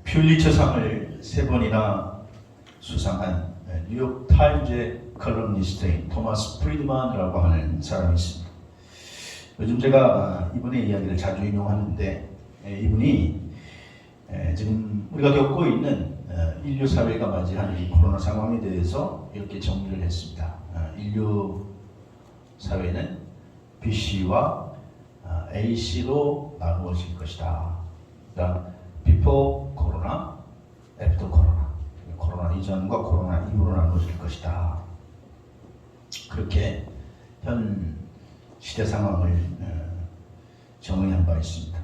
퓰리처상을 3번이나 수상한 뉴욕 타임즈의 컬럼니스트인 토마스 프리드만이라고 하는 사람이 있습니다. 요즘 제가 이분의 이야기를 자주 인용하는데, 이분이 지금 우리가 겪고 있는 인류 사회가 맞이하는 이 코로나 상황에 대해서 이렇게 정리를 했습니다. 인류 사회는 BC와 AC로 나누어질 것이다. 그러니까 before 코로나, after 코로나, 코로나 이전과 코로나 이후로 나누어질 것이다. 그렇게 현 시대 상황을 정의한 바 있습니다.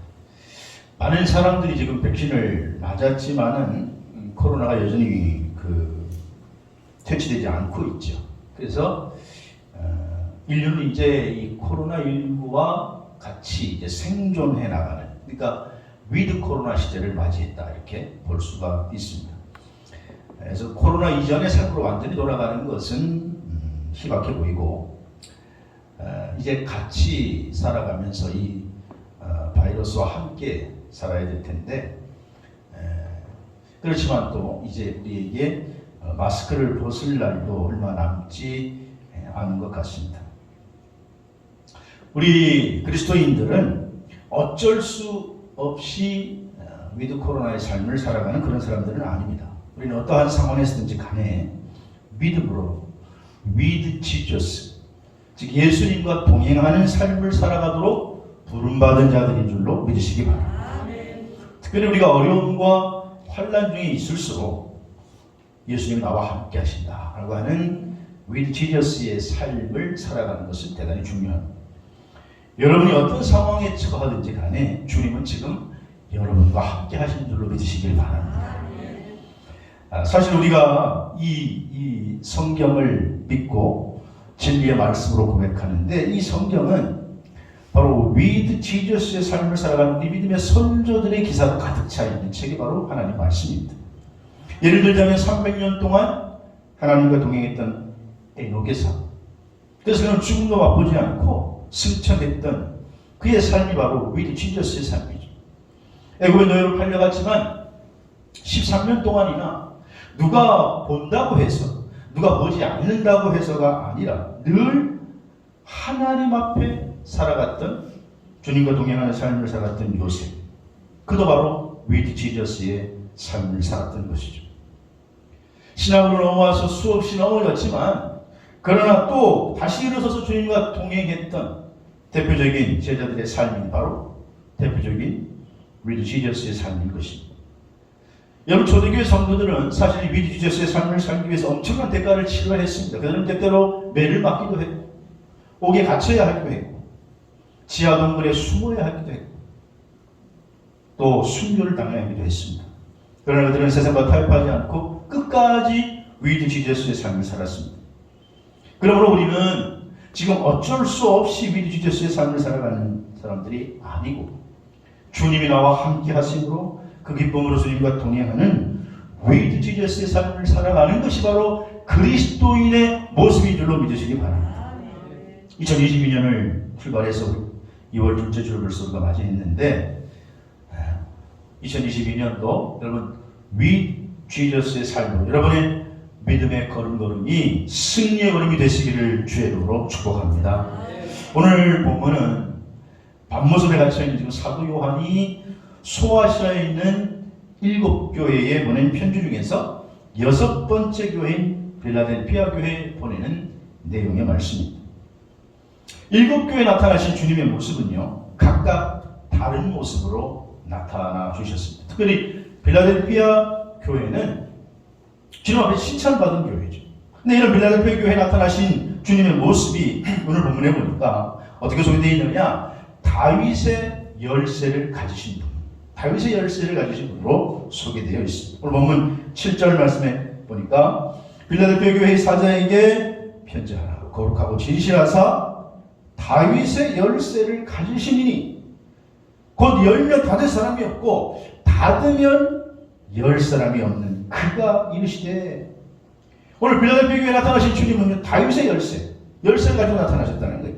많은 사람들이 지금 백신을 맞았지만은 코로나가 여전히 퇴치되지 않고 있죠. 그래서 인류는 이제 이 코로나19와 같이 이제 생존해 나가는, 그러니까 위드 코로나 시대를 맞이했다, 이렇게 볼 수가 있습니다. 그래서 코로나 이전의 삶으로 완전히 돌아가는 것은 희박해 보이고, 이제 같이 살아가면서 이 바이러스와 함께 살아야 될 텐데, 그렇지만 또 이제 우리에게 마스크를 벗을 날도 얼마 남지 않은 것 같습니다. 우리 그리스도인들은 어쩔 수 없이 위드 코로나의 삶을 살아가는 그런 사람들은 아닙니다. 우리는 어떠한 상황에서든지 간에 믿음으로 with Jesus, 즉 예수님과 동행하는 삶을 살아가도록 부름받은 자들인 줄로 믿으시기 바랍니다. 특별히 우리가 어려움과 환난 중에 있을수록 예수님이 나와 함께 하신다 라고 하는 with Jesus의 삶을 살아가는 것은 대단히 중요합니다. 여러분이 어떤 상황에 처하든지 간에 주님은 지금 여러분과 함께 하신 줄로 믿으시길 바랍니다. 사실 우리가 이 성경을 믿고 진리의 말씀으로 고백하는데, 이 성경은 바로 with Jesus의 삶을 살아가는 우리 믿음의 선조들의 기사로 가득 차 있는 책이 바로 하나님 말씀입니다. 예를 들자면 300년 동안 하나님과 동행했던 에녹의 삶, 그래서 그는 죽음도 맛보지 않고 승천했던 그의 삶이 바로 with Jesus의 삶이죠. 애굽의 노예로 팔려갔지만 13년 동안이나 누가 본다고 해서, 누가 보지 않는다고 해서가 아니라 늘 하나님 앞에 살아갔던, 주님과 동행하는 삶을 살았던 요셉, 그도 바로 with Jesus의 삶을 살았던 것이죠. 신앙으로 넘어와서 수없이 넘어졌지만, 그러나 또 다시 일어서서 주님과 동행했던 대표적인 제자들의 삶이 바로 대표적인 with Jesus의 삶인 것입니다. 여러분, 초대교회 성도들은 사실 with Jesus의 삶을 살기 위해서 엄청난 대가를 치러야 했습니다. 그들은 때때로 매를 맞기도 했고, 옥에 갇혀야 하기도 했고, 지하 동굴에 숨어야 하기도 했고, 또 순교를 당해야 하기도 했습니다. 그러나 그들은 세상과 타협하지 않고 끝까지 with Jesus의 삶을 살았습니다. 그러므로 우리는 지금 어쩔 수 없이 with Jesus의 삶을 살아가는 사람들이 아니고, 주님이 나와 함께 하심으로 그 기쁨으로 주님과 동행하는 with Jesus의 삶을 살아가는 것이 바로 그리스도인의 모습인 줄로 믿으시기 바랍니다. 2022년을 출발해서 2월 둘째 주를 벌써 우리가 맞이했는데, 2022년도 여러분 with Jesus의 삶으로 여러분의 믿음의 걸음걸음이 승리의 걸음이 되시기를 주의 이름으로 축복합니다. 오늘 본문은 밤모습에 갇혀있는 지금 사도 요한이 소아시아에 있는 7교회에 보낸 편지 중에서 6번째 교회인 필라델피아 교회에 보내는 내용의 말씀입니다. 7교회에 나타나신 주님의 모습은요, 각각 다른 모습으로 나타나 주셨습니다. 특별히 필라델피아 교회는 주님 앞에 칭찬받은 교회죠. 근데 이런 필라델피아 교회에 나타나신 주님의 모습이 오늘 본문에 보니까 어떻게 소개되어 있느냐, 다윗의 열쇠를 가지신 분, 다윗의 열쇠를 가지신 분으로 소개되어 있습니다. 오늘 본문 7절 말씀에 보니까 필라델피아 교회의 사자에게 편지하라. 거룩하고 진실하사 다윗의 열쇠를 가지시니, 곧 열면 닫을 사람이 없고 닫으면 열 사람이 없는 그가 이르시되, 오늘 필라델피아 교회에 나타나신 주님은 다윗의 열쇠를 가지고 나타나셨다는 거예요.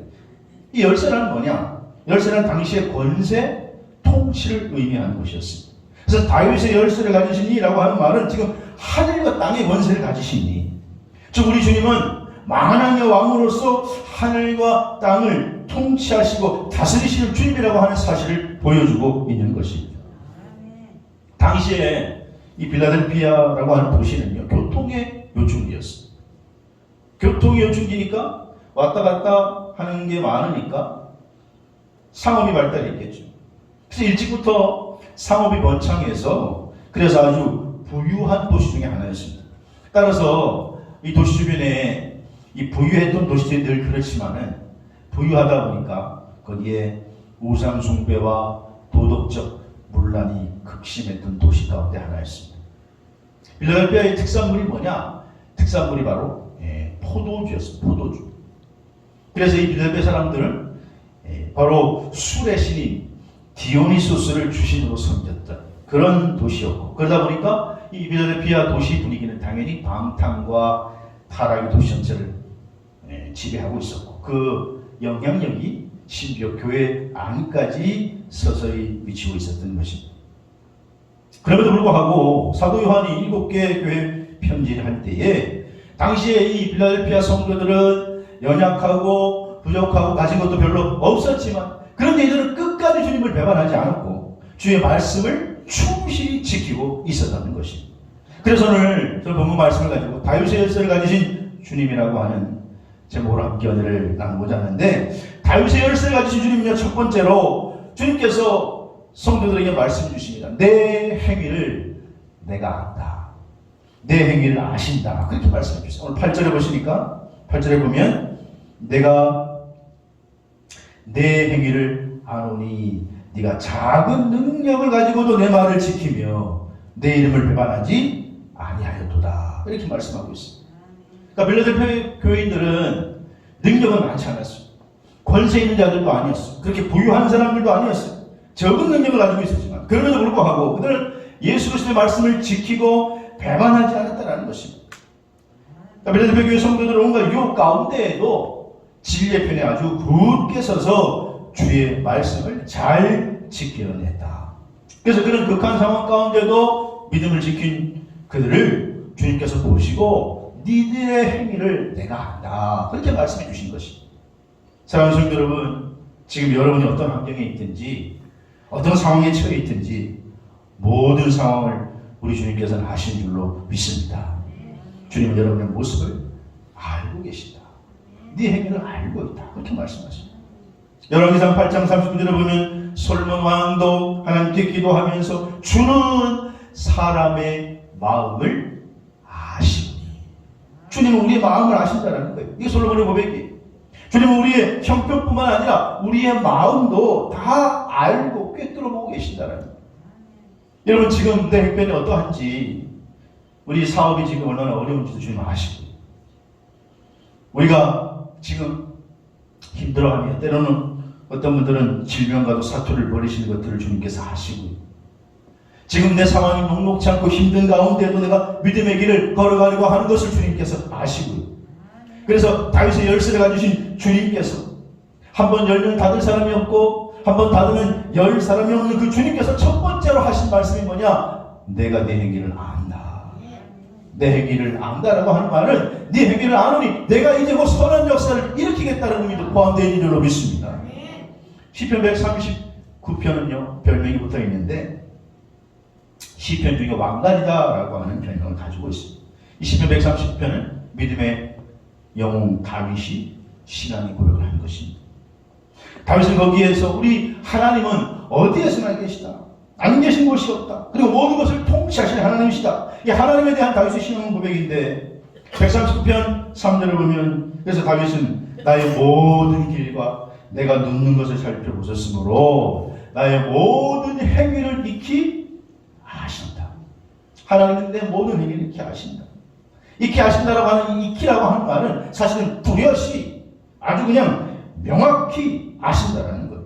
이 열쇠라는 뭐냐? 열쇠는 당시의 권세, 통치를 의미하는 것이었습니다. 그래서 다윗의 열쇠를 가지시니라고 하는 말은 지금 하늘과 땅의 권세를 가지시니, 즉 우리 주님은 만왕의 왕으로서 하늘과 땅을 통치하시고 다스리시는 주님이라고 하는 사실을 보여주고 있는 것입니다. 당시에 이 빌라델피아라고 하는 도시는요, 교통의 요충지였어요. 교통의 요충지니까 왔다 갔다 하는 게 많으니까 상업이 발달했겠죠. 그래서 일찍부터 상업이 번창해서 그래서 아주 부유한 도시 중에 하나였습니다. 따라서 이 도시 주변에 이 부유했던 도시들이 늘 그렇지만은 부유하다 보니까 거기에 우상 숭배와 도덕적 문란이 극심했던 도시 가운데 하나였습니다. 빌라델피아의 특산물이 뭐냐? 특산물이 바로 포도주였습니다. 포도주. 그래서 이 빌라델피아 사람들은 바로 술의 신인 디오니소스를 주신으로 섬겼던 그런 도시였고, 그러다 보니까 이 빌라델피아 도시 분위기는 당연히 방탕과 타락의 도시 전체를 지배하고 있었고, 그 영향력이 심지어 교회 안까지 서서히 미치고 있었던 것입니다. 그럼에도 불구하고 사도 요한이 7개 교회 편지를 할 때에 당시에 이 빌라델피아 성도들은 연약하고 부족하고 가진 것도 별로 없었지만, 그런데 이들은 끝까지 주님을 배반하지 않았고 주의 말씀을 충실히 지키고 있었다는 것입니다. 그래서 오늘 저는 본문 말씀을 가지고 다윗의 열쇠를 가지신 주님이라고 하는 제목으로 함께 은혜를 나누고자 하는데, 다윗의 열쇠를 가지신 주님은요, 첫 번째로 주님께서 성도들에게 말씀 주십니다. 내 행위를 내가 안다. 내 행위를 아신다. 그렇게 말씀해 주세요. 오늘 8절에 보시니까 8절에 보면 내가 내 행위를 아노니 네가 작은 능력을 가지고도 내 말을 지키며 내 이름을 배반하지 아니하였도다. 이렇게 말씀하고 있습니다. 그러니까 빌라델피아 교인들은 능력은 많지 않았어요. 권세 있는 자들도 아니었어요. 그렇게 부유한 사람들도 아니었어요. 적은 능력을 가지고 있었지만 그럼에도 불구하고 그들은 예수 그리스도의 말씀을 지키고 배반하지 않았다는 것입니다. 그러니까 빌라델피아 교회 성도들은 온갖 유혹 가운데에도 진리의 편에 아주 굳게 서서 주의 말씀을 잘 지켜냈다. 그래서 그런 극한 상황 가운데도 믿음을 지킨 그들을 주님께서 보시고 니들의 행위를 내가 안다. 그렇게 말씀해 주신 것입니다. 사랑하는 성도 여러분, 지금 여러분이 어떤 환경에 있든지 어떤 상황에 처해 있든지 모든 상황을 우리 주님께서는 아신 줄로 믿습니다. 주님은 여러분의 모습을 알고 계시다. 네 행위를 알고 있다. 그렇게 말씀하십니다. 열왕기상 8장 39절에 보면 솔몬 왕도 하나님께 기도하면서 주는 사람의 마음을 아시니, 주님은 우리의 마음을 아신다는 거예요. 이게 솔로몬의 고백이에요. 주님은 우리의 형편뿐만 아니라 우리의 마음도 다 알고 꿰뚫어 보고 계신다는 거예요. 여러분, 지금 내 형편이 어떠한지, 우리 사업이 지금 얼마나 어려운지도 주님 아시고, 우리가 지금 힘들어하며 때로는 어떤 분들은 질병과도 사투를 벌이시는 것들을 주님께서 아시고요. 지금 내 상황이 녹록지 않고 힘든 가운데도 내가 믿음의 길을 걸어가려고 하는 것을 주님께서 아시고요. 그래서 다윗의 열쇠를 가지신 주님께서 한 번 열면 닫을 사람이 없고 한 번 닫으면 열 사람이 없는 그 주님께서 첫 번째로 하신 말씀이 뭐냐? 내가 네 행위를 안다. 내 행위를 안다라고 하는 말은 네 행위를 아노니 내가 이제 곧 선한 역사를 일으키겠다는 의미도 포함되어 있는 줄로 믿습니다. 시편 139편은요 별명이 붙어 있는데 시편 중에 왕관이다라고 하는 별명을 가지고 있습니다. 이 시편 139편은 믿음의 영웅 다윗이 신앙의 고백을 한 것입니다. 다윗은 거기에서 우리 하나님은 어디에서나 계시다. 안 계신 곳이 없다. 그리고 모든 것을 통치하시는 하나님이시다. 이 하나님에 대한 다윗의 신앙 고백인데 139편 3절을 보면 그래서 다윗은 나의 모든 길과 내가 눕는 것을 살펴보셨으므로 나의 모든 행위를 익히 아신다. 하나님은 내 모든 행위를 익히 아신다. 익히 아신다라고 하는 익히라고 하는 말은 사실은 뚜렷이 아주 그냥 명확히 아신다라는 거예요.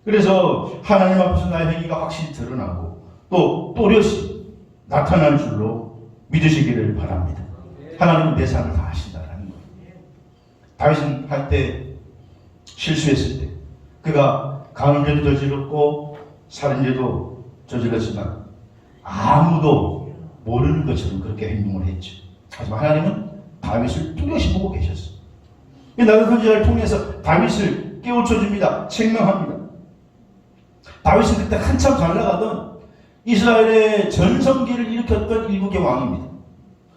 그래서 하나님 앞에서 나의 행위가 확실히 드러나고 또 또렷이 나타날 줄로 믿으시기를 바랍니다. 하나님은 내 삶을 다 아신다라는 거예요. 다윗은 한때 실수했을 때 그가 간음죄도 저질렀고 살인죄도 저질렀지만 아무도 모르는 것처럼 그렇게 행동을 했죠. 하지만 하나님은 다윗을 뚜렷이 보고 계셨어요. 나단 선지자를 통해서 다윗을 깨우쳐 줍니다. 책망합니다. 다윗은 그때 한참 잘 나가던 이스라엘의 전성기를 일으켰던 일국의 왕입니다.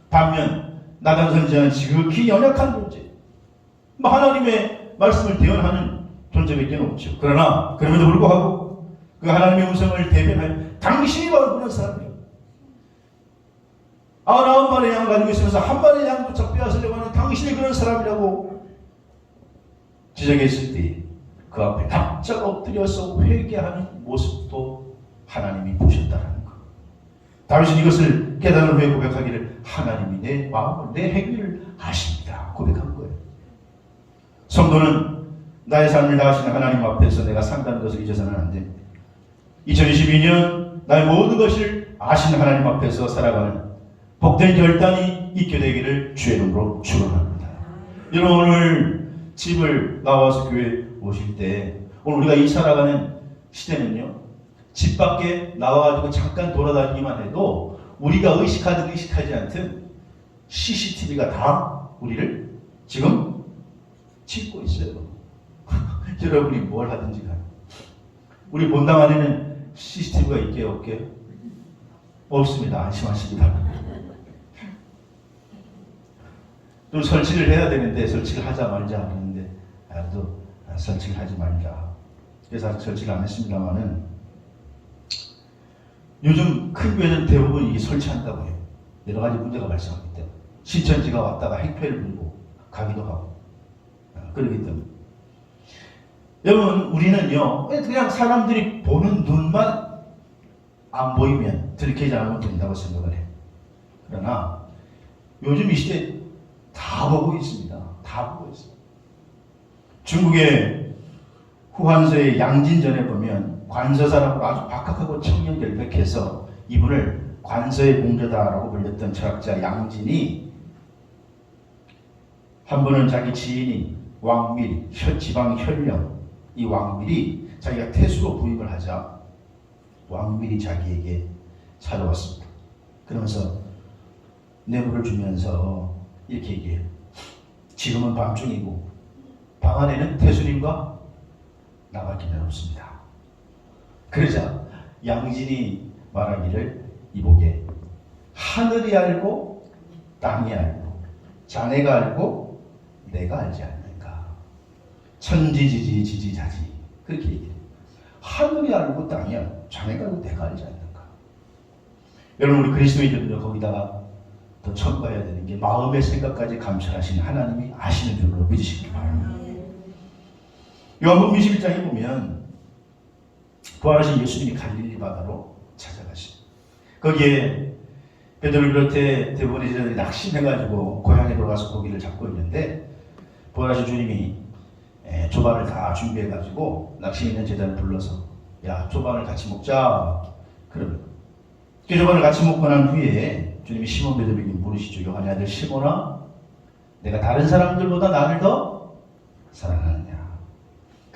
반면 나단 선지자는 지극히 연약한 존재, 하나님의 말씀을 대언하는 존재밖에 없죠. 그러나 그럼에도 불구하고 그 하나님의 음성을 대변하여 당신이 바로 그런 사람이에요. 99마리의 양을 가지고 있으면서 한 마리의 양조차 빼앗으려고 하는 당신이 그런 사람이라고 지적했을 때 그 앞에 납작 엎드려서 회개하는 모습도 하나님이 보셨다는 것. 다윗은 이것을 깨달은 후에 고백하기를 하나님이 내 마음을, 내 행위를 아십니다 고백한 거예요. 성도는 나의 삶을 다하시는 하나님 앞에서 내가 산다는 것을 잊어서는 안 됩니다. 2022년 나의 모든 것을 아시는 하나님 앞에서 살아가는 복된 결단이 있게 되기를 주의 이름으로 축원합니다. 여러분, 오늘 집을 나와서 교회 오실 때 오늘 우리가 이 살아가는 시대는요, 집 밖에 나와가지고 잠깐 돌아다니기만 해도 우리가 의식하든 의식하지 않든 CCTV가 다 우리를 지금 찍고 있어요. 여러분이 뭘 하든지 간에 우리 본당 안에는 CCTV가 있게요, 없게요? 없습니다. 안심하시기 바랍니다. 또 설치를 해야 되는데 설치를 하자 말자 하는데 또 설치를 하지 말자. 그래서 아직 설치를 안 했습니다만은 요즘 큰 교회는 대부분 이게 설치한다고 해요. 여러 가지 문제가 발생하기 때문에 신천지가 왔다가 행패를 불고 가기도 하고 그러기 때문에 여러분, 우리는요 그냥 사람들이 보는 눈만 안 보이면 들키지 않으면 된다고 생각을 해요. 그러나 요즘 이 시대에 다 보고 있습니다. 다 보고 있어요. 중국의 후한서의 양진전에 보면 관서사라고 아주 박학하고 청렴결백해서 이분을 관서의 공자다라고 불렸던 철학자 양진이 한 번은 자기 지인이 왕밀, 지방 현령, 이 왕밀이 자기가 태수로 부임을 하자 왕밀이 자기에게 찾아왔습니다. 그러면서 뇌물을 주면서 이렇게 얘기해요. 지금은 밤중이고 방 안에는 태수님과 나밖에 없습니다. 그러자 양진이 말하기를 이보게 하늘이 알고 땅이 알고 자네가 알고 내가 알지 않는가. 천지지지 지지자지 그렇게 얘기해요. 하늘이 알고 땅이 알고 자네가 알고 내가 알지 않는가. 여러분, 우리 그리스도인들은요 거기다가 더 첨가해야 되는 게 마음의 생각까지 감찰하시는 하나님이 아시는 줄로 믿으시기 바랍니다. 요한복음 21장에 보면 부활하신 예수님이 갈릴리 바다로 찾아가십니다. 거기에 베드로를 비롯해 대부분의 제자들이 낙심해가지고 고향에 들어가서 고기를 잡고 있는데 부활하신 주님이 조반을 다 준비해가지고 낙심 있는 제자를 불러서 야, 조반을 같이 먹자. 그러면 그 조반을 같이 먹고 난 후에 주님이 시몬 베드로에게 물으시죠. 요한의 아들 시몬아, 내가 다른 사람들보다 나를 더 사랑하느냐.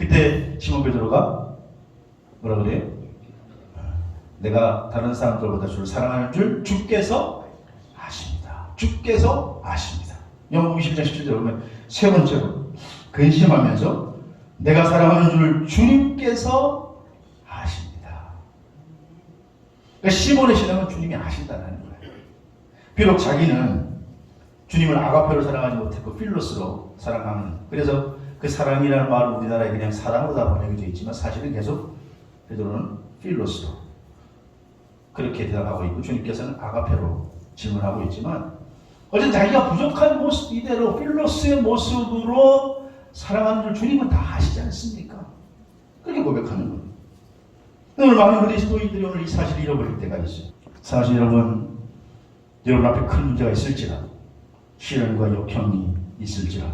그때 시몬 베드로가 뭐라 그래요? 내가 다른 사람들보다 주를 사랑하는 줄 주께서 아십니다. 주께서 아십니다. 요한복음 20장 17절에 보면 세 번째로 근심하면서 내가 사랑하는 줄을 주님께서 아십니다. 그러니까 시몬의 신앙은 주님이 아신다는 거예요. 비록 자기는 주님을 아가페로 사랑하지 못했고 필로스로 사랑하는, 그래서 그 사랑이라는 말을 우리나라에 그냥 사랑으로 다 번역이 되어 있지만 사실은 계속 베드로는 필로스로 그렇게 대답하고 있고 주님께서는 아가페로 질문하고 있지만 어쨌든 자기가 부족한 모습 이대로 필로스의 모습으로 사랑하는 줄 주님은 다 아시지 않습니까? 그렇게 고백하는 거예요. 오늘 많은 그리스도인들이 오늘 이 사실을 잃어버릴 때가 있어요. 사실 여러분 앞에 큰 문제가 있을지라도 시련과 역형이 있을지라도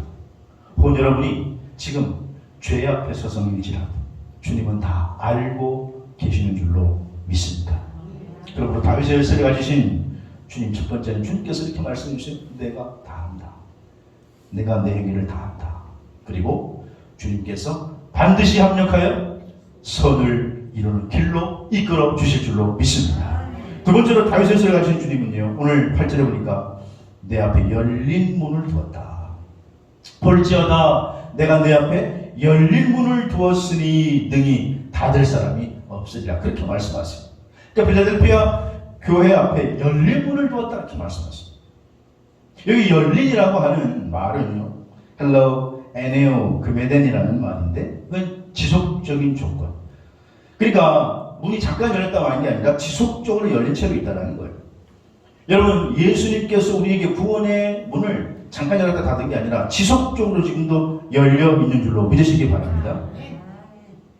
혹은 여러분이 지금 죄 앞에 서성일지라도 주님은 다 알고 계시는 줄로 믿습니다. 그러므로 다윗의 열쇠를 가지신 주님, 첫 번째는 주님께서 이렇게 말씀해 주신 내가 다 한다. 내가 내 행위를 다 한다. 그리고 주님께서 반드시 합력하여 선을 우리를 이루는 길로 이끌어 주실 줄로 믿습니다. 두 번째로 다윗의 쇠를 가진 주님은요, 오늘 8절에 보니까 내 앞에 열린 문을 두었다. 볼지어다 내가 내 앞에 열린 문을 두었으니 능히 닫을 사람이 없으리라. 그렇게 말씀하세요. 그러니까 필라델피아 교회 앞에 열린 문을 두었다 이렇게 말씀하십니다. 여기 열린이라고 하는 말은요, 헬로 에네오 그메덴이라는 말인데 그건 지속적인 조건. 그러니까 문이 잠깐 열렸다고 하는 게 아니라 지속적으로 열린 채로 있다는 거예요. 여러분, 예수님께서 우리에게 구원의 문을 잠깐 열었다 닫은 게 아니라 지속적으로 지금도 열려 있는 줄로 믿으시기 바랍니다.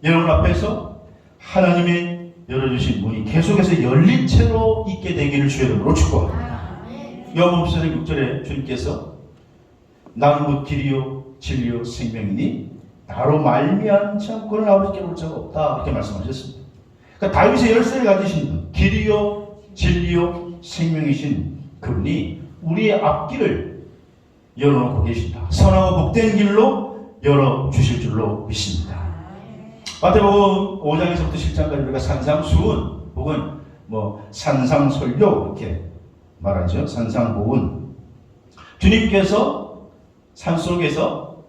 여러분 앞에서 하나님의 열어주신 문이 계속해서 열린 채로 있게 되기를 주의 이름으로 축복합니다. 요한복음 6절에 주님께서 나는 곧 길이요 진리요 생명이니 나로 말미암지 않고는 아버지께 올 자가 없다 이렇게 말씀하셨습니다. 그러니까 다윗의 열쇠를 가지신 분, 길이요 진리요 생명이신 그분이 우리의 앞길을 열어놓고 계신다. 선하고 복된 길로 열어주실 줄로 믿습니다. 마태복음 5장에서부터 7장까지 우리가 산상수훈 혹은 산상설교 이렇게 말하죠. 산상보훈. 주님께서 산속에서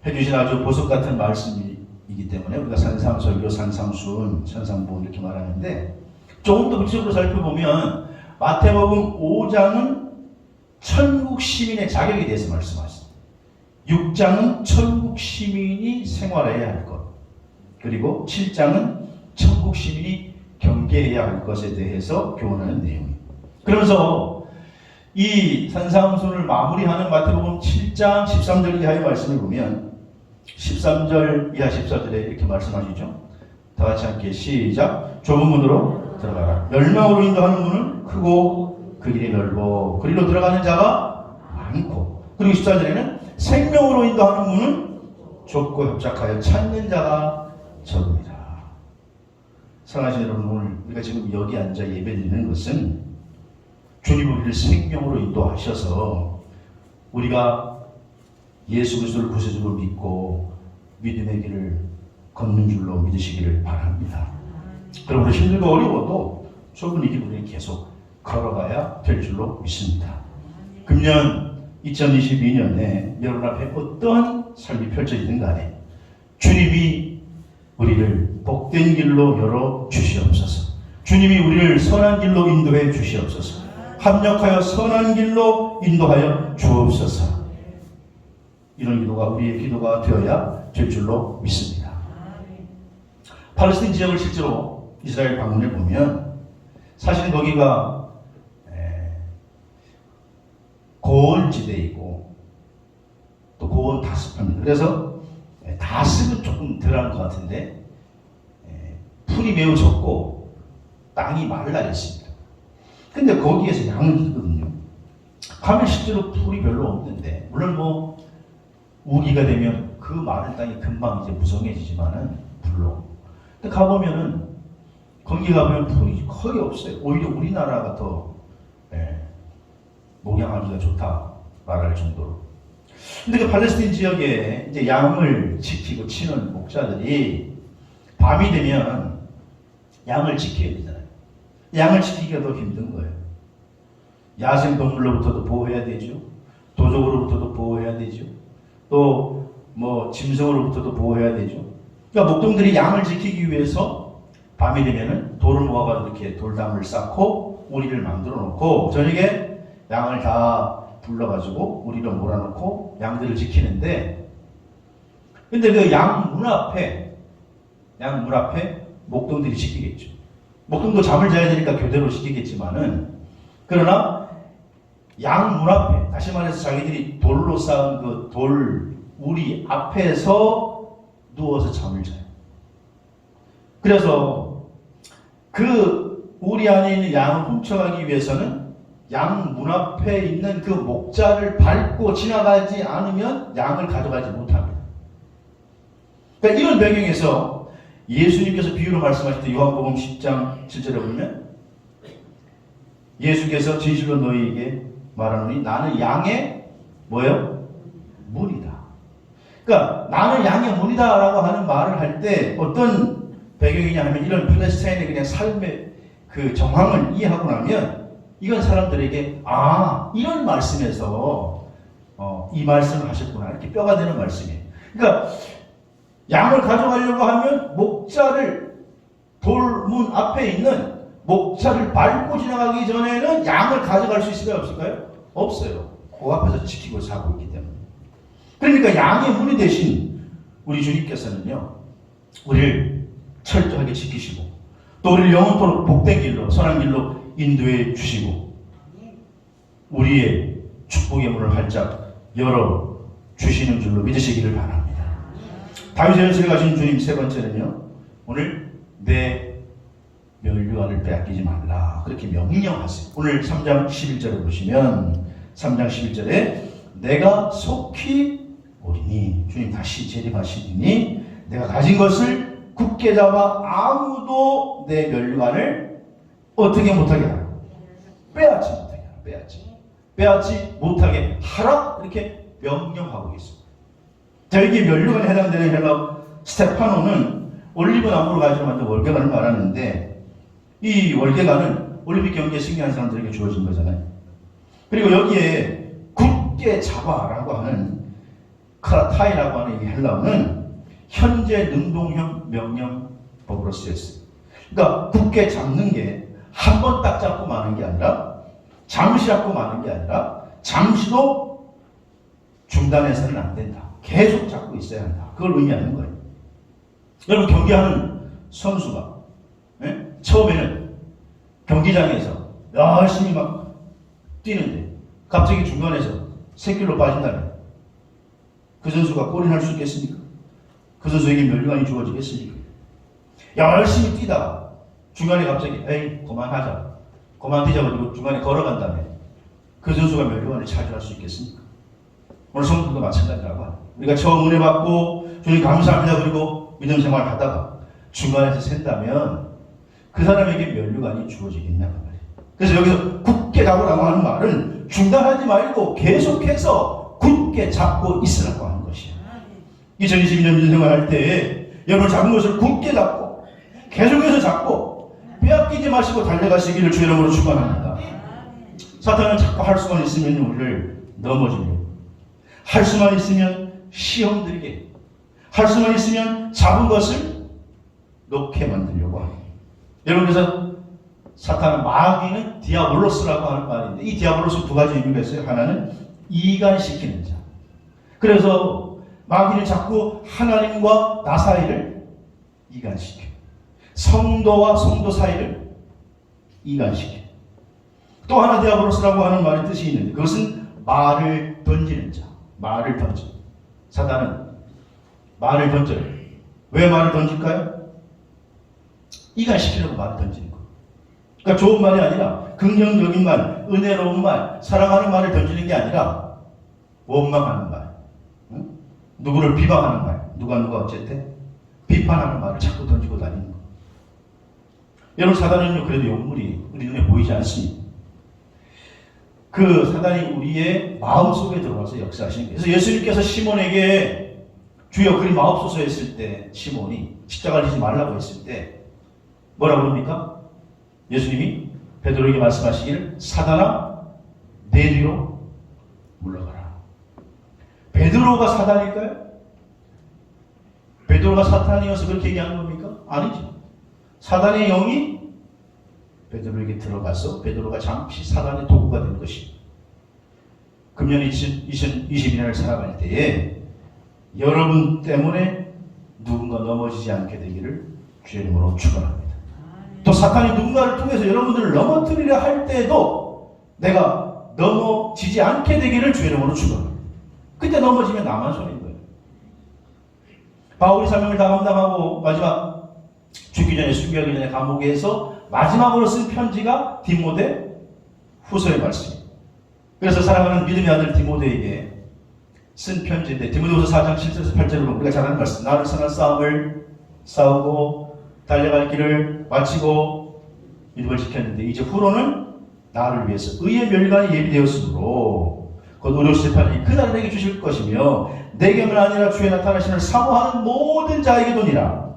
해주신 아주 보석 같은 말씀이기 때문에 우리가 산상설교, 산상수훈, 산상보훈 이렇게 말하는데, 조금 더 구체적으로 살펴보면 마태복음 5장은 천국 시민의 자격에 대해서 말씀하십니다. 6장은 천국 시민이 생활해야 할 것, 그리고 7장은 천국 시민이 경계해야 할 것에 대해서 교훈하는 내용입니다. 그러면서 이 산상수훈을 마무리하는 마태복음 7장 13절 이하의 말씀을 보면 13절 이하 14절에 이렇게 말씀하시죠. 다 같이 함께 시작. 좁은 문으로 들어가라. 멸망으로 인도하는 문은 크고 그 길이 넓어 그 길로 들어가는 자가 많고, 그리고 14절에는 생명으로 인도하는 문은 좁고 협착하여 찾는 자가 적습니다. 사랑하시는 여러분, 오늘 우리가 지금 여기 앉아 예배드리는 것은 주님 우리를 생명으로 인도하셔서 우리가 예수 그리스도를 구세주로 믿고 믿음의 길을 걷는 줄로 믿으시기를 바랍니다. 그럼 우리 힘들고 어려워도 좁은 이 길을 계속 걸어가야 될 줄로 믿습니다. 금년 2022년에 여러분 앞에 어떠한 삶이 펼쳐지든 간에 주님이 우리를 복된 길로 열어 주시옵소서. 주님이 우리를 선한 길로 인도해 주시옵소서. 합력하여 선한 길로 인도하여 주옵소서. 이런 기도가 우리의 기도가 되어야 될 줄로 믿습니다. 팔레스타인 지역을 실제로 이스라엘 방문을 보면 사실 거기가 고원지대이고 또 고원 다습합니다. 그래서 다습은 조금 덜한 것 같은데 풀이 매우 적고 땅이 말라 있습니다. 근데 거기에서 양을 키거든요. 가면 실제로 풀이 별로 없는데, 물론 우기가 되면 그 마른 땅이 금방 이제 무성해지지만은 불로. 근데 가보면은 거기 가면 풀이 거의 없어요. 오히려 우리나라가 더 목양하기가 좋다 말할 정도로. 근데 그 팔레스타인 지역에 이제 양을 지키고 치는 목자들이 밤이 되면 양을 지켜야 되잖아요. 양을 지키기가 더 힘든 거예요. 야생 동물로부터도 보호해야 되죠. 도적으로부터도 보호해야 되죠. 또 짐승으로부터도 보호해야 되죠. 그러니까 목동들이 양을 지키기 위해서 밤이 되면은 돌을 모아가지고 이렇게 돌담을 쌓고 우리를 만들어 놓고 저녁에 양을 다 불러가지고 우리를 몰아놓고 양들을 지키는데, 근데 그 양 문 앞에 목동들이 지키겠죠. 목동도 잠을 자야 되니까 교대로 시키겠지만은, 그러나 양 문 앞에, 다시 말해서 자기들이 돌로 쌓은 그 돌 우리 앞에서 누워서 잠을 자요. 그래서 그 우리 안에 있는 양을 훔쳐가기 위해서는 양 문 앞에 있는 그 목자를 밟고 지나가지 않으면 양을 가져가지 못합니다. 그러니까 이런 배경에서 예수님께서 비유로 말씀하실 때 요한복음 10장 7절에 보면 예수께서 진실로 너희에게 말하노니 나는 양의 문이다. 그러니까 나는 양의 문이다 라고 하는 말을 할 때 어떤 배경이냐 하면 이런 팔레스타인의 그냥 삶의 그 정황을 이해하고 나면 이건 사람들에게 이런 말씀에서 이 말씀을 하셨구나 이렇게 뼈가 되는 말씀이에요. 그러니까 양을 가져가려고 하면 목자를 돌문 앞에 있는 목자를 밟고 지나가기 전에는 양을 가져갈 수 있을까요? 없을까요? 없어요. 그 앞에서 지키고 사고 있기 때문에. 그러니까 양의 문이 되신 우리 주님께서는요, 우리를 철저하게 지키시고 또 우리를 영원토록 복된 길로 선한 길로 인도해 주시고 우리의 축복의 문을 활짝 열어 주시는 줄로 믿으시기를 바랍니다. 다윗의 연설에 가신 주님 세 번째는요, 오늘 내 면류관을 빼앗기지 말라 그렇게 명령하세요. 오늘 3장 11절에 보시면 3장 11절에 내가 속히 오리니 주님 다시 재림하시니 내가 가진 것을 굳게 잡아 아무도 내 면류관을 어떻게 못하게 하라. 빼앗지 못하게 하라. 빼앗지 못하게 하라 이렇게 명령하고 있습니다. 자, 여기 면류관에 해당되는 헬라 스테파노는 올리브 나무로 가지고 만든 월계관을 말하는데 이 월계관은 올림픽 경기에 승리한 사람들에게 주어진 거잖아요. 그리고 여기에 굳게 잡아라고 하는 크라타이라고 하는 이 헬라어는 현재 능동형 명령법으로 쓰였어요. 그러니까 굳게 잡는 게 한 번 딱 잡고 마는 게 아니라 잠시 잡고 마는 게 아니라 잠시도 중단해서는 안 된다. 계속 잡고 있어야 한다. 그걸 의미하는 거예요. 여러분 경기하는 선수가 처음에는 경기장에서 열심히 막 뛰는데 갑자기 중간에서 샛길로 빠진다면 그 선수가 골이 날 수 있겠습니까? 그 선수에게 면류관이 주어지겠습니까? 열심히 뛰다가 중간에 갑자기 에이 그만하자 그만 뛰자가지고 중간에 걸어간다면 그 선수가 면류관을 차지할 수 있겠습니까? 오늘 성도도 마찬가지라고 합니다. 우리가 처음 은혜 받고 주님 감사합니다 그리고 믿음 생활 하다가 중간에서 샌다면 그 사람에게 면류관이 주어지겠냐 그 말이에요. 그래서 여기서 굳게 잡으라고 하는 말은 중단하지 말고 계속해서 굳게 잡고 있으라고 하는 것이에요. 2022년 민생활 할 때 여러분 잡은 것을 굳게 잡고 계속해서 잡고 빼앗기지 마시고 달려가시기를 주의 이름으로 축원합니다. 사탄은 자꾸 할 수만 있으면 우리를 넘어지려고, 할 수만 있으면 시험 들게, 할 수만 있으면 잡은 것을 놓게 만들려고 합니다. 여러분 그래서 사탄은 마귀는 디아볼로스라고 하는 말인데 이 디아볼로스 두 가지 의미가 있어요. 하나는 이간시키는 자. 그래서 마귀는 자꾸 하나님과 나 사이를 이간시켜. 성도와 성도 사이를 이간시켜. 또 하나 디아볼로스라고 하는 말의 뜻이 있는데 그것은 말을 던지는 자. 말을 던져. 사탄은 말을 던져요. 왜 말을 던질까요? 이간시키려고 말을 던지는 거. 그러니까 좋은 말이 아니라 긍정적인 말, 은혜로운 말, 사랑하는 말을 던지는 게 아니라 원망하는 말, 누구를 비방하는 말, 누가 어쨌든 비판하는 말을 자꾸 던지고 다니는 거. 여러분 사단은요 그래도 용물이 우리 눈에 보이지 않습니다. 그 사단이 우리의 마음속에 들어와서 역사하시는 거예요. 그래서 예수님께서 시몬에게 주여 그리 마옵소서 했을 때 시몬이 십자가를 지지 말라고 했을 때 뭐라고 그럽니까? 예수님이 베드로에게 말씀하시기를 사단아 내 뒤로 물러가라. 베드로가 사단일까요? 베드로가 사탄이어서 그렇게 얘기하는 겁니까? 아니죠. 사단의 영이 베드로에게 들어가서 베드로가 잠시 사단의 도구가 된 것이 금년 2022년을 살아갈 때에 여러분 때문에 누군가 넘어지지 않게 되기를 주의 이름으로 축원합니다. 또 사탄이 누군가를 통해서 여러분들을 넘어뜨리려 할 때에도 내가 넘어지지 않게 되기를 주의 이름으로 축원합니다. 그때 넘어지면 나만 손해인 거예요. 바울이 사명을 다 감당하고 마지막 죽기 전에 순교하기 전에 감옥에서 마지막으로 쓴 편지가 디모데 후서의 말씀입니다. 그래서 사랑하는 믿음의 아들 디모데에게 쓴 편지인데 디모데후서 4장 7절에서 8절로 우리가 잘 아는 말씀. 나를 선한 싸움을 싸우고 달려갈 길을 마치고 믿음을 지켰는데 이제 후로는 나를 위해서 의의 멸관이 예비되었으므로 곧 의로 심판이 그날을 내게 주실 것이며 내게만 아니라 주의 나타나심을 사모하는 모든 자에게도니라.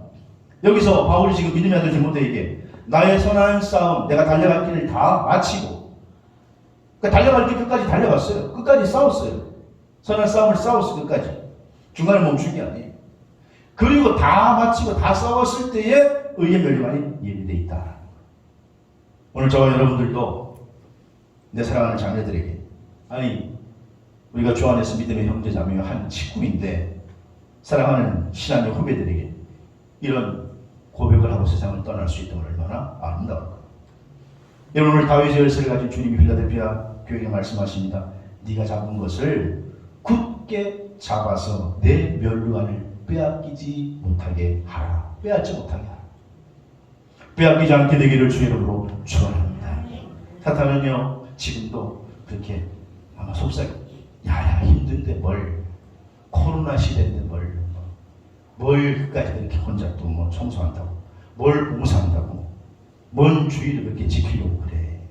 여기서 바울이 지금 믿음의 아들 디모데에게 나의 선한 싸움, 내가 달려갈 길을 다 마치고, 그러니까 달려갈 길 끝까지 달려갔어요. 끝까지 싸웠어요. 선한 싸움을 싸웠어, 끝까지. 중간에 멈춘 게 아니에요. 그리고 다 마치고 다 싸웠을 때에 의의 멸류관이 예비되어 있다. 오늘 저와 여러분들도 내 사랑하는 자녀들에게, 아니 우리가 주 안에서 믿음의 형제자매와 한 친구인데 사랑하는 신앙의 후배들에게 이런 고백을 하고 세상을 떠날 수 있다면 얼마나 아름다울까. 여러분, 오늘 다윗의 열쇠를 가진 주님이 필라델피아 교회에 말씀하십니다. 네가 잡은 것을 굳게 잡아서 내 멸류관을 빼앗기지 못하게 하라. 빼앗지 못하게 하라. 빼앗기지 않게 되기를 주의 이름으로 축원합니다. 사탄은요 지금도 그렇게 아마 속삭여, 야야 힘든데 뭘, 코로나 시대인데 뭘 그까지 그렇게 혼자 또 뭐 청소한다고, 뭘 봉사한다고, 뭔 주의를 그렇게 지키려고 그래.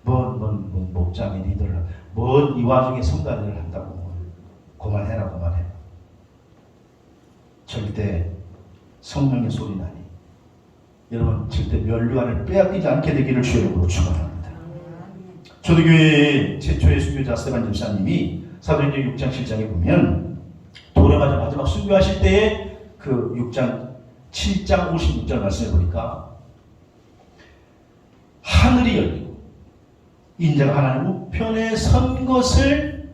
뭔 목장의 리더를, 뭔 이 와중에 성가대를 한다고. 그만해라. 절대 성령의 소리 나니 여러분 절대 멸류관을 빼앗기지 않게 되기를 주의 이름으로 축원합니다. 초대교회의 최초의 순교자 스테반 집사님이 사도행전 6장 7장에 보면 도래마저 마지막 순교하실 때에 그 6장 7장 56절 말씀해 보니까 하늘이 열리고 인자가 하나님 우편에 선 것을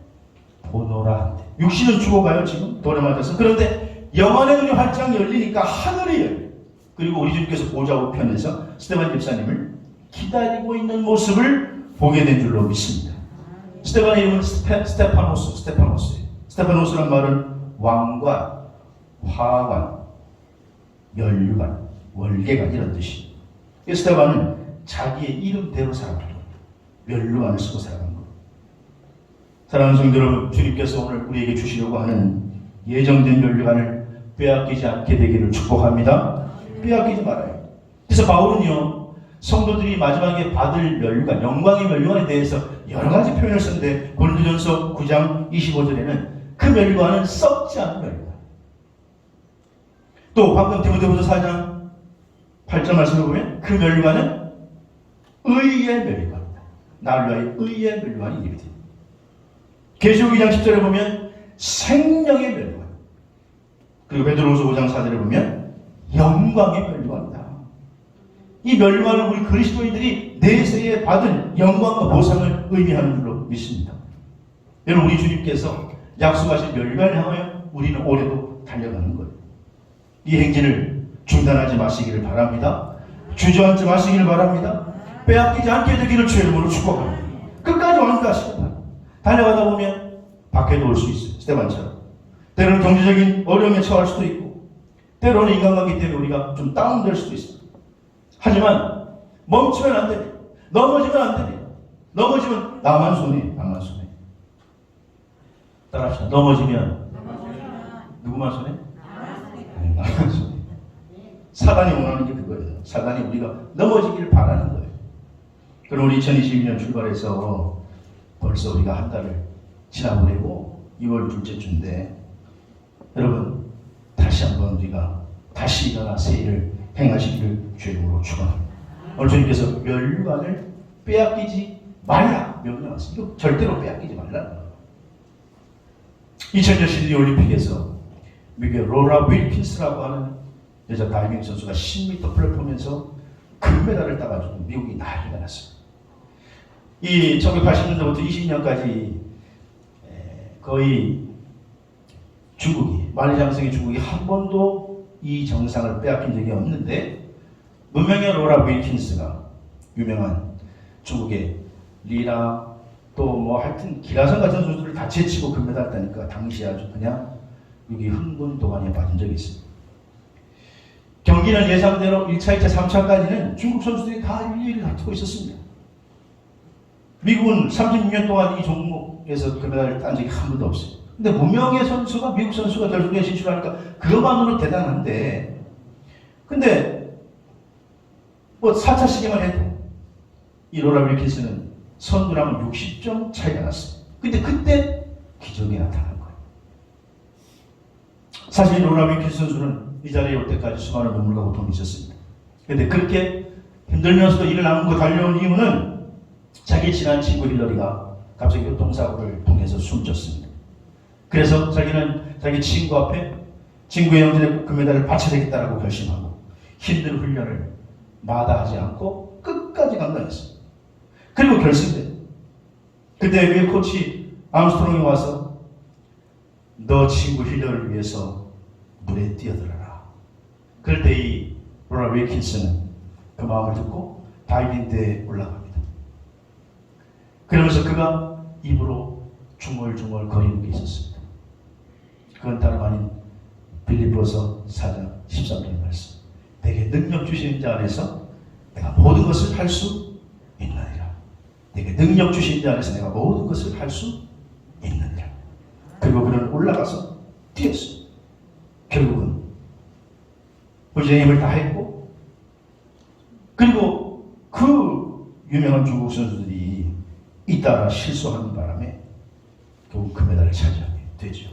보노라 한대. 육신은 죽어가요 지금 돌에 맞아서. 그런데 영안의 눈이 활짝 열리니까 하늘이 열려. 그리고 우리 주님께서 보좌 우편에서 스테반 집사님을 기다리고 있는 모습을 보게 된 줄로 믿습니다. 스테반의 이름은 스테파노스예요. 스테파노스란 말은 왕관, 화관, 멸류관, 월계관 이런 뜻이에요. 스테반은 자기의 이름대로 살아가는 거예요. 멸류관을 쓰고 살아가는 거예요. 사랑하는 성도 여러분, 주님께서 오늘 우리에게 주시려고 하는 예정된 멸류관을 빼앗기지 않게 되기를 축복합니다. 빼앗기지 말아요. 그래서 바울은요, 성도들이 마지막에 받을 멸류관, 영광의 멸류관에 대해서 여러 가지 표현을 썼는데 고린도전서 9장 25절에는 그 멸류관은 썩지 않은 멸류관. 또 방금 디모데후서 4장 8절 말씀을 보면 그 멸류관은 의의 멸류관이다. 나를 위하여 의의 멸류관이 예비됩니다. 계시록 2장 10절에 보면 생명의 멸류관. 그리고 베드로후서 5장 4절에 보면 영광의 멸류관이다. 이 멸류관은 우리 그리스도인들이 내세에 받은 영광과 보상을 의미하는 줄로 믿습니다. 여러분, 우리 주님께서 약속하신 멸류관을 향하여 우리는 올해도 달려가는 거예요. 이 행진을 중단하지 마시기를 바랍니다. 주저앉지 마시기를 바랍니다. 빼앗기지 않게 되기를 주의 이름으로 축복합니다. 끝까지 완주하시기 바랍니다. 달려가다 보면 박해도 올 수 있어요. 스테반처럼. 때로는 경제적인 어려움에 처할 수도 있고, 때로는 인간관계 때문에 우리가 좀 다운될 수도 있어요. 하지만 멈추면 안 됩니다. 넘어지면 안 됩니다. 넘어지면 나만 손해. 따라합시다. 넘어지면 누구만 손해? 나만 손해. 사단이 원하는 게 그거예요. 사단이 우리가 넘어지기를 바라는 거예요. 그럼 우리 2022년 출발해서 벌써 우리가 한 달을 지나보내고 2월 둘째 주인데, 여러분 다시 한번 우리가 다시 일어나 새 일을 행하시기를 주의 이름으로 축원합니다. 오늘 주님께서 멸류관을 빼앗기지 말라 명령하셨습니다. 이거 절대로 빼앗기지 말라. 2000년 시드니 올림픽에서 미국의 로라 윌킨스라고 하는 여자 다이빙 선수가 10m 플랫폼에서 금메달을 따가지고 미국이 난리가 났어요. 이 1980년대부터 20년까지 거의 중국이, 만리장성의 중국이 한 번도 이 정상을 빼앗긴 적이 없는데, 문명의 로라 윌킨스가 유명한 중국의 리나 또 뭐 하여튼 기라성 같은 선수들을 다 제치고 금메달 따니까 당시 아주 그냥 여기 흥분도가니에 빠진 적이 있습니다. 경기는 예상대로 1차, 2차, 3차까지는 중국 선수들이 다 일일이 다투고 있었습니다. 미국은 36년 동안 이 종목에서 금메달을 딴 적이 한 번도 없어요. 근데 문명의 선수가, 미국 선수가 결승에 진출하니까 그것만으로 대단한데, 근데 뭐 4차 시기만 해도 이 로라 윌킨스는 선두랑은 60점 차이가 났어요. 근데 그때 기적이 나타난 거예요. 사실 로나 윙킬 선수는 이 자리에 올 때까지 수많은 눈물과 고통이 있었습니다. 그런데 그렇게 힘들면서도 일을 안고 달려온 이유는 자기 친한 친구 힐러리가 갑자기 교통사고를 통해서 숨졌습니다. 그래서 자기는 자기 친구 앞에 친구의 영전에 금메달을 바쳐야 되겠다라고 결심하고 힘든 훈련을 마다하지 않고 끝까지 감당했습니다. 그리고 결승대 그때 위에 코치 암스트롱이 와서 너 친구 힐러를 위해서 물에 뛰어들어라. 그럴 때 이 로나 윌킨슨은 그 마음을 듣고 다이빙대에 올라갑니다. 그러면서 그가 입으로 중얼중얼 거리는 게 있었습니다. 그건 다름 아닌 빌립보서 4장 13절 말씀. 내게 능력 주시는 자 안에서 내가 모든 것을 할 수 있느니라. 내게 능력 주시는 자 안에서 내가 모든 것을 할 수 있느니라. 그리고 그는 올라가서 뛰었습니다. 결국은 의지의 힘을 다했고, 그리고 그 유명한 중국 선수들이 잇따라 실수하는 바람에 결국 금메달을 차지하게 되죠.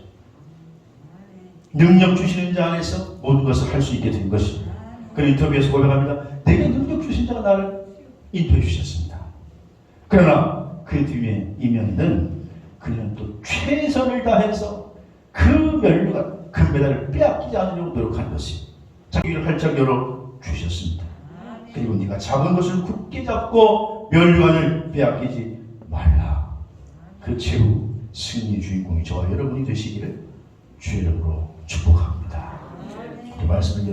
능력 주시는 자 안에서 모든 것을 할 수 있게 된 것입니다. 그 인터뷰에서 고백합니다. 내게 능력 주신 자가 나를 인도해 주셨습니다. 그러나 그 뒤에 이면에는 그는 또 최선을 다해서 그 면류관 금메달을 빼앗기지 않으려고 노력한 것입니다. 자기를 활짝 열어 주셨습니다. 그리고 네가 잡은 것을 굳게 잡고 면류관을 빼앗기지 말라. 그 최후 승리의 주인공이 저와 여러분이 되시기를 주의 이름으로 축복합니다. 그 말씀을